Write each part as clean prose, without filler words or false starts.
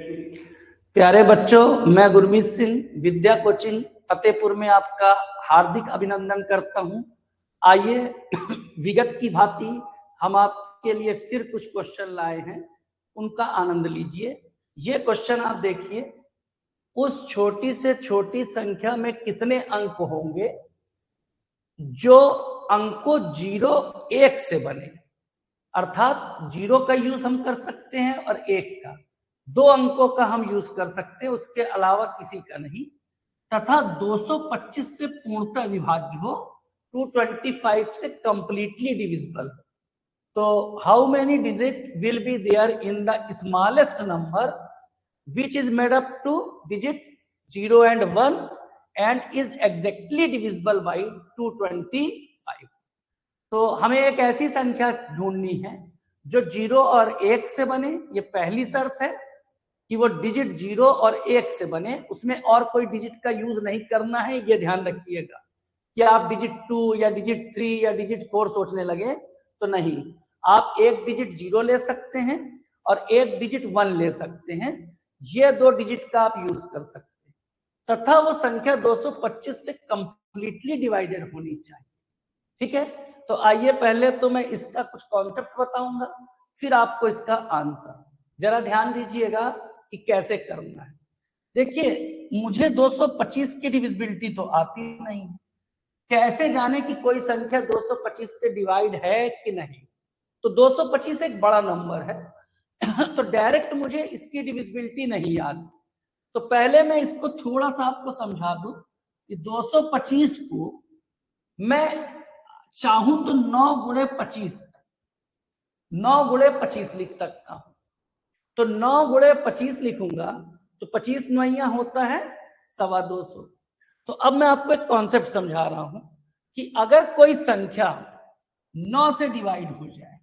प्यारे बच्चों, मैं गुरमीत सिंह विद्या कोचिंग फतेहपुर में आपका हार्दिक अभिनंदन करता हूं। आइए विगत की भांति हम आपके लिए फिर कुछ क्वेश्चन लाए हैं, उनका आनंद लीजिए। ये क्वेश्चन आप देखिए, उस छोटी से छोटी संख्या में कितने अंक होंगे जो अंकों 0 1 से बने। अर्थात 0 का यूज हम कर सकते हैं और 1 का, 2 अंकों का हम यूज कर सकते हैं, उसके अलावा किसी का नहीं। तथा 225 से पूर्णतः विभाज्य हो, 225 से कंप्लीटली डिविजिबल। तो how many digit will be there in the smallest number which is made up to digit 0 and 1 and is exactly divisible by 225। तो हमें एक ऐसी संख्या ढूंढनी है जो 0 और 1 से बने। ये पहली शर्त है कि वो डिजिट 0 और 1 से बने, उसमें और कोई डिजिट का यूज नहीं करना है, ये ध्यान रखिएगा। कि आप डिजिट 2 या डिजिट 3 या डिजिट 4 सोचने लगे तो नहीं, आप एक डिजिट 0 ले सकते हैं और एक डिजिट 1 ले सकते हैं। ये 2 डिजिट का आप यूज कर सकते हैं तथा वो संख्या 225 से कंप्लीटली डिवाइडेड होनी चाहिए। ठीक है, तो आइए पहले तो मैं इसका कुछ कॉन्सेप्ट बताऊंगा, फिर आपको इसका आंसर। जरा ध्यान दीजिएगा कि कैसे करना है। देखिए, मुझे 225 की डिविजिबिलिटी तो आती नहीं, कैसे जाने कि कोई संख्या 225 से डिवाइड है कि नहीं। तो 225 एक बड़ा नंबर है तो डायरेक्ट मुझे इसकी डिविजिबिलिटी नहीं याद। तो पहले मैं इसको थोड़ा सा आपको समझा दूं कि 225 को मैं चाहूं तो 9 गुणे 25 लिख सकता हूं। तो 9 गुणे 25 लिखूंगा तो 25 नौइयां होता है 225। तो अब मैं आपको एक कॉन्सेप्ट समझा रहा हूं कि अगर कोई संख्या 9 से डिवाइड हो जाए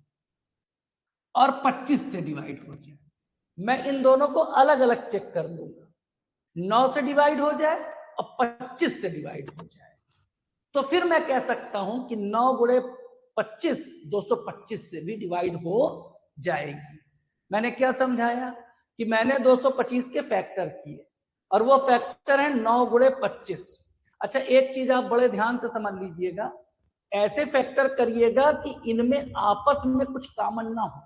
और 25 से डिवाइड हो जाए, मैं इन दोनों को अलग अलग चेक कर लूंगा। 9 से डिवाइड हो जाए और 25 से डिवाइड हो जाए, तो फिर मैं कह सकता हूं कि 9 गुणे 25 225 से भी डिवाइड हो जाएगी। मैंने क्या समझाया कि मैंने 225 के फैक्टर किए और वो फैक्टर है 9 गुणे 25। अच्छा, एक चीज आप बड़े ध्यान से समझ लीजिएगा, ऐसे फैक्टर करिएगा कि इनमें आपस में कुछ कॉमन ना हो।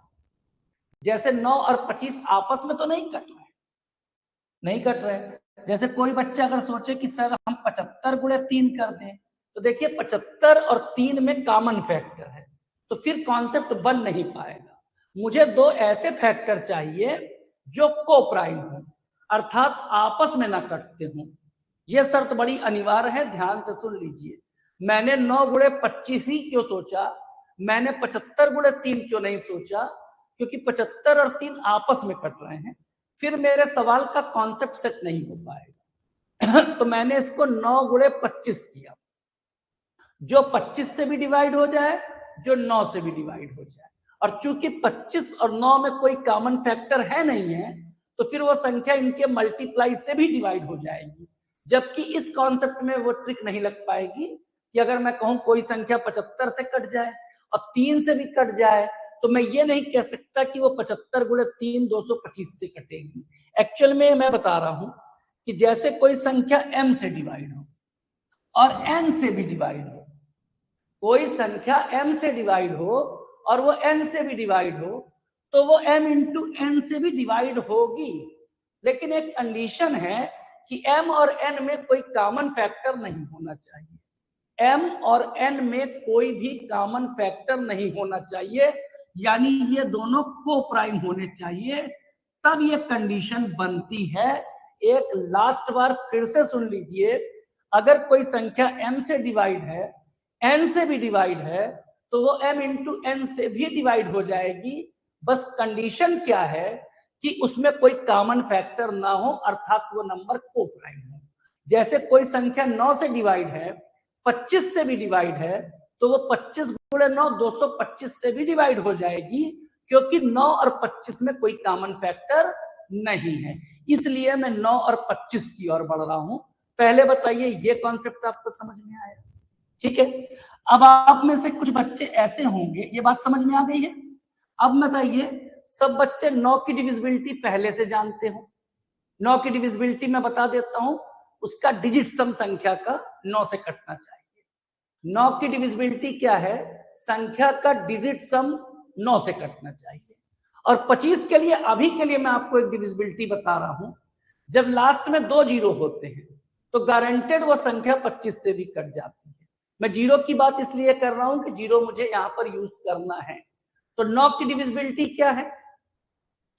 जैसे 9 और 25 आपस में तो नहीं कट रहे। जैसे कोई बच्चा अगर सोचे कि सर हम 75 गुणे 3 कर दें, तो देखिए 75 और 3 में कॉमन फैक्टर है, तो फिर कॉन्सेप्ट बन नहीं पाएगा। मुझे 2 ऐसे फैक्टर चाहिए जो को प्राइम हो, अर्थात आपस में ना कटते हों। यह शर्त बड़ी अनिवार्य है, ध्यान से सुन लीजिए। मैंने 9 गुणे 25 ही क्यों सोचा, मैंने 75 गुणे 3 क्यों नहीं सोचा, क्योंकि 75 और 3 आपस में कट रहे हैं, फिर मेरे सवाल का कॉन्सेप्ट सेट नहीं हो पाएगा। तो मैंने इसको 9 गुणे 25 किया, जो 25 से भी डिवाइड हो जाए, जो 9 से भी डिवाइड हो जाए। और चूंकि 25 और 9 में कोई कॉमन फैक्टर है नहीं है, तो फिर वो संख्या इनके मल्टीप्लाई से भी डिवाइड हो जाएगी। जबकि इस कॉन्सेप्ट में वो ट्रिक नहीं लग पाएगी कि अगर मैं कहूं कोई संख्या 75 से कट जाए और 3 से भी कट जाए, तो मैं ये नहीं कह सकता कि वो 75 गुणे 3 225 से कटेगी। एक्चुअल में मैं बता रहा हूं कि जैसे कोई संख्या m से डिवाइड हो और n से भी डिवाइड हो, कोई संख्या m से डिवाइड हो और वो n से भी डिवाइड हो, तो वो m इंटू n से भी डिवाइड होगी। लेकिन एक कंडीशन है कि m और n में कोई कॉमन फैक्टर नहीं होना चाहिए। m और n में कोई भी कॉमन फैक्टर नहीं होना चाहिए, यानी ये दोनों को प्राइम होने चाहिए, तब ये कंडीशन बनती है। एक लास्ट बार फिर से सुन लीजिए, अगर कोई संख्या m से डिवाइड है, n से भी डिवाइड है, तो वो m इंटू n से भी डिवाइड हो जाएगी। बस कंडीशन क्या है कि उसमें कोई कॉमन फैक्टर ना हो, अर्थात वो नंबर को प्राइम हो। जैसे कोई संख्या 9 से डिवाइड है, 25 से भी डिवाइड है, तो वो 25 गुणे 9 225 से भी डिवाइड हो जाएगी, क्योंकि 9 और 25 में कोई कॉमन फैक्टर नहीं है। इसलिए मैं 9 और 25 की ओर बढ़ रहा हूं। पहले बताइए, ये कॉन्सेप्ट आपको समझ में आया? ठीक है। अब आप में से कुछ बच्चे ऐसे होंगे, ये बात समझ में आ गई है? अब बताइए, सब बच्चे 9 की डिविजिबिलिटी पहले से जानते हो, 9 की डिविजिबिलिटी मैं बता देता हूं, उसका डिजिट सम संख्या का 9 से कटना चाहिए। 9 की डिविजिबिलिटी क्या है? संख्या का डिजिट सम 9 से कटना चाहिए। और 25 के लिए अभी के लिए मैं आपको एक डिविजिबिलिटी बता रहा हूं, जब लास्ट में 2 जीरो होते हैं तो गारंटेड वो संख्या 25 से भी कट जाती है। मैं जीरो की बात इसलिए कर रहा हूं कि जीरो मुझे यहां पर यूज करना है। तो 9 की डिविजिबिलिटी क्या है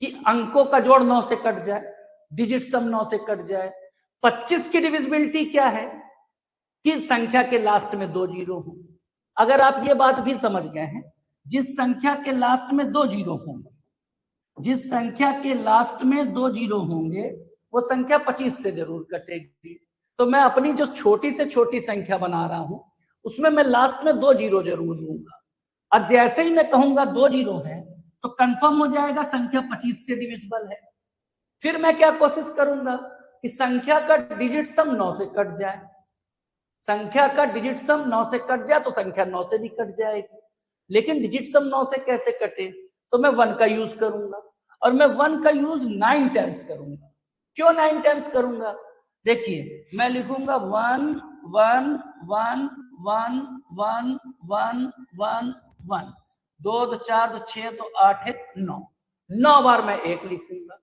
कि अंकों का जोड़ 9 से कट जाए, डिजिट सम 9 से कट जाए। 25 की डिविजिबिलिटी क्या है कि संख्या के लास्ट में 2 जीरो हो। अगर आप ये बात भी समझ गए हैं, जिस संख्या के लास्ट में 2 जीरो होंगे, जिस संख्या के लास्ट में 2 जीरो होंगे वो संख्या 25 से जरूर कटेगी। तो मैं अपनी जो छोटी से छोटी संख्या बना रहा हूं उसमें मैं लास्ट में 2 जीरो जरूर दूंगा। और जैसे ही मैं कहूंगा 2 जीरो है तो कंफर्म हो जाएगा संख्या 25 से डिविजिबल है। फिर मैं क्या कोशिश करूंगा कि संख्या का डिजिट सम 9 से कट जाए। संख्या का डिजिट सम 9 से कट जाए तो संख्या 9 से भी कट जाएगी। लेकिन डिजिट सम 9 से कैसे कटे? तो मैं 1 का यूज करूंगा, और मैं 1 का यूज 9 टाइम्स करूंगा। क्यों 9 टाइम्स करूंगा? देखिए, मैं लिखूंगा 1 1 1 1 1 1 1 1, 2 2 4 2 6 तो 8 है 9, 9 बार मैं 1 लिखूंगा।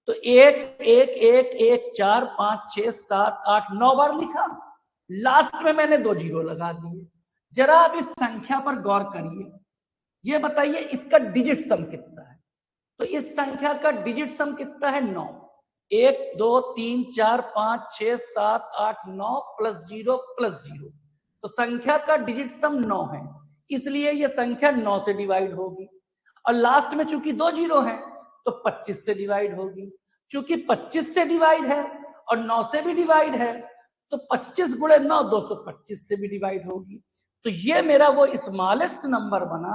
तो 1 1 1 1 4 5 6 7 8 9 बार लिखा। लास्ट में मैंने 2 जीरो लगा दिए। जरा आप इस संख्या पर गौर करिए, ये बताइए इसका डिजिट सम कितना है? तो इस संख्या का डिजिट सम कितना है? 9। 1 2 3 4 5 6 7 8 9 प्लस 0 प्लस 0, तो संख्या का डिजिट सम 9 है, इसलिए ये संख्या 9 से डिवाइड होगी। और लास्ट में चूंकि 2 जीरो है तो 25 से डिवाइड होगी। चूंकि 25 से डिवाइड है और 9 से भी डिवाइड है तो 25 गुणे 9 225 से भी डिवाइड होगी। तो ये मेरा वो स्मॉलेस्ट नंबर बना,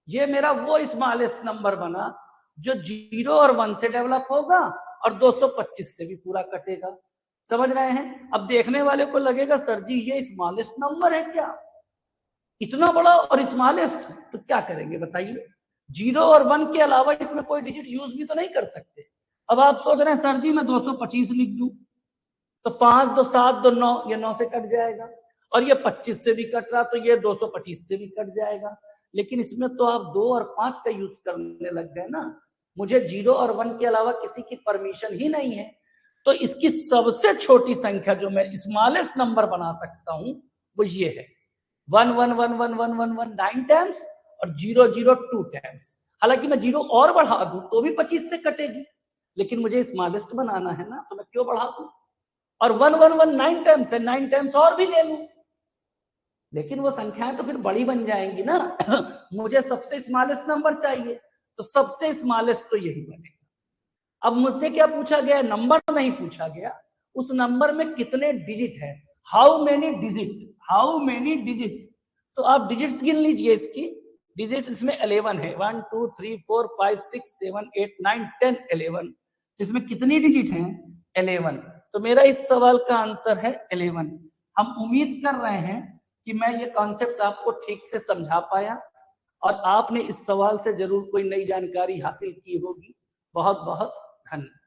ये मेरा वो स्मॉलेस्ट नंबर बना जो 0 और 1 से डेवलप होगा और 225 से भी पूरा कटेगा। समझ रहे हैं? अब देखने वाले को लगेगा सर जी ये स्मॉलेस्ट नंबर है क्या, इतना बड़ा और स्मॉलेस्ट? तो क्या करेंगे बताइए? 0 और 1 के अलावा इसमें कोई डिजिट यूज भी तो नहीं कर सकते। अब आप सोच रहे हैं सर जी मैं 225 लिख दूं तो 5 2 7 2 9, ये 9 से कट जाएगा, और ये 25 से भी कट रहा तो ये 225 से भी कट जाएगा। लेकिन इसमें तो आप 2 और 5 का यूज करने लग गए ना। मुझे 0 और 1 के अलावा किसी की परमिशन ही नहीं है। तो इसकी सबसे छोटी संख्या जो मैं स्मॉलेस्ट नंबर बना सकता हूं वो ये है 1 1 1 1 1 1 1 9 टाइम्स और 0 0 2 टाइम्स। हालांकि मैं 0 और बढ़ा दूं तो भी 25 से कटेगी, लेकिन मुझे स्मॉलेस्ट बनाना है ना, तो मैं क्यों बढ़ा दूं? और 1 1 1 9 टाइम्स है, 9 टाइम्स और भी ले लूं, लेकिन वो संख्याएं तो फिर बड़ी बन जाएंगी ना। मुझे सबसे स्मॉलेस्ट नंबर चाहिए, तो सबसे स्मॉलेस्ट तो यही बनेगा। अब मुझसे क्या पूछा गया? नंबर नहीं पूछा गया, उस नंबर में कितने डिजिट है, how many digit, how many digit. तो आप डिजिट्स गिन लीजिए, इसकी डिजिट इसमें 11 है, 1 2 3 4 5 6 7 8 9 10 11। इसमें कितनी डिजिट हैं? 11। तो मेरा इस सवाल का आंसर है 11। हम उम्मीद कर रहे हैं कि मैं ये कॉन्सेप्ट आपको ठीक से समझा पाया और आपने इस सवाल से जरूर कोई नई जानकारी हासिल की होगी। बहुत बहुत धन्यवाद।